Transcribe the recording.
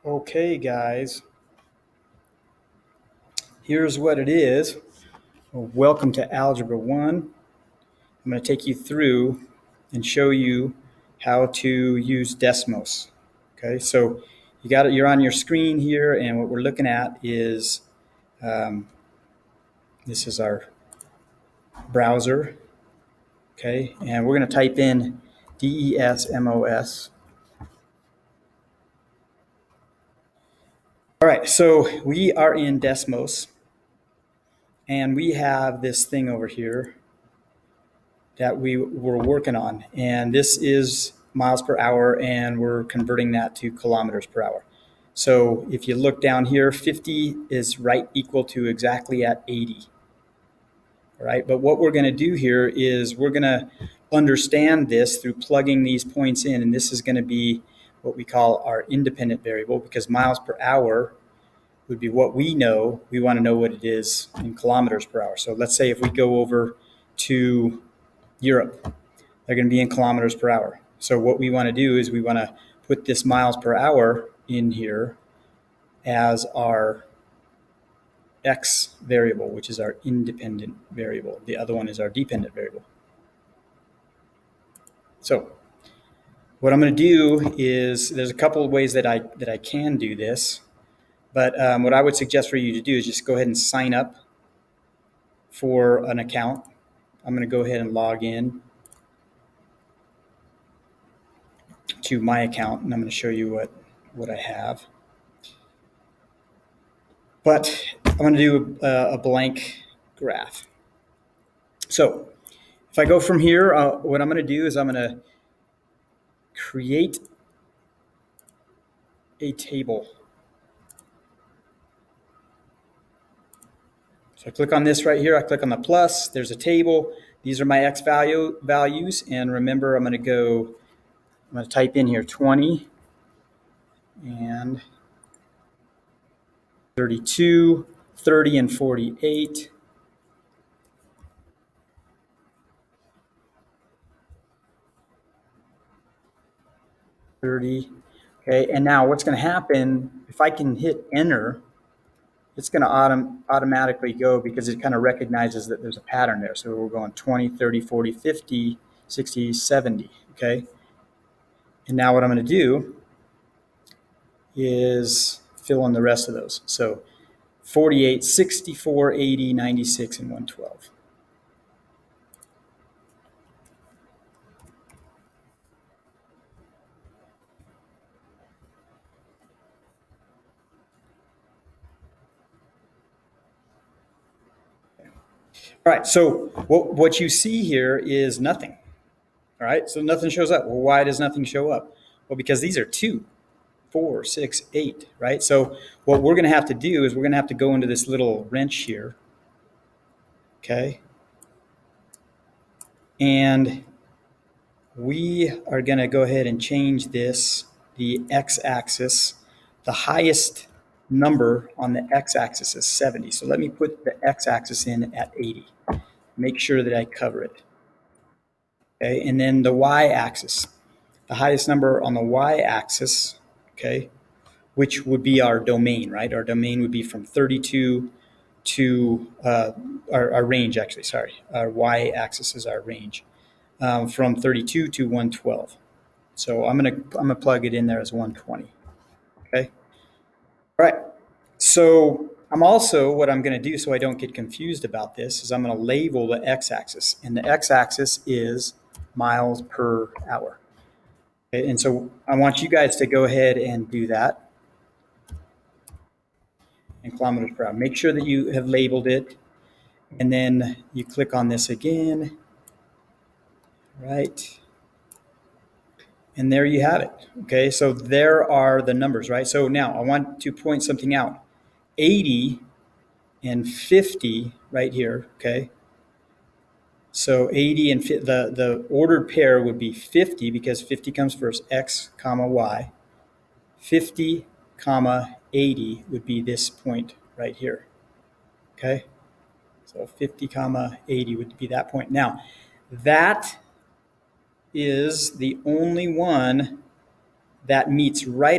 Okay, guys, here's what it is. Welcome to Algebra 1. I'm going to take you through and show you how to use Desmos. Okay, so you're on your screen here, and what we're looking at is this is our browser. Okay, and we're going to type in Desmos. All right, so we are in Desmos, and we have this thing over here that we were working on. And this is miles per hour, and we're converting that to kilometers per hour. So if you look down here, 50 is right equal to exactly at 80. All right, but what we're going to do here is we're going to understand this through plugging these points in, and this is going to be what we call our independent variable, because miles per hour would be what we know. We want to know what it is in kilometers per hour. So let's say if we go over to Europe, they're going to be in kilometers per hour. So what we want to do is we want to put this miles per hour in here as our x variable, which is our independent variable. The other one is our dependent variable. So what I'm going to do is there's a couple of ways that I can do this, but what I would suggest for you to do is just go ahead and sign up for an account. I'm going to go ahead and log in to my account, and I'm going to show you what I have. But I'm going to do a blank graph. So if I go from here, what I'm going to do is I'm going to create a table. So I click on this right here. I click on the plus. There's a table. These are my x values. And remember, I'm going to type in here 20 and 32, 30, and 48. Okay, and now what's going to happen, if I can hit enter, it's going to automatically go because it kind of recognizes that there's a pattern there. So we're going 20, 30, 40, 50, 60, 70, okay? And now what I'm going to do is fill in the rest of those. So 48, 64, 80, 96, and 112. All right, so what you see here is nothing. All right, so nothing shows up. Well, why does nothing show up? Well, because these are 2, 4, 6, 8, right? So what we're going to have to do is we're going to have to go into this little wrench here, okay? And we are going to go ahead and change this, the x-axis. The highest number on the x-axis is 70. So let me put the x-axis in at 80. Make sure that I cover it. Okay, and then the y-axis. The highest number on the y-axis, okay, which would be our domain, right? Our domain would be from 32 to our range, actually, sorry. Our y-axis is our range, from 32 to 112. So I'm gonna plug it in there as 120. Okay. All right. So what I'm going to do so I don't get confused about this is I'm going to label the x-axis, and the x-axis is miles per hour. Okay, and so I want you guys to go ahead and do that in kilometers per hour. Make sure that you have labeled it, and then you click on this again, right? And there you have it. Okay, so there are the numbers, right? So now I want to point something out. 80 and 50 right here, okay? So 80 and the ordered pair would be 50 because 50 comes first, x comma y. 50 comma 80 would be this point right here, okay? So 50 comma 80 would be that point. Now, that is the only one that meets right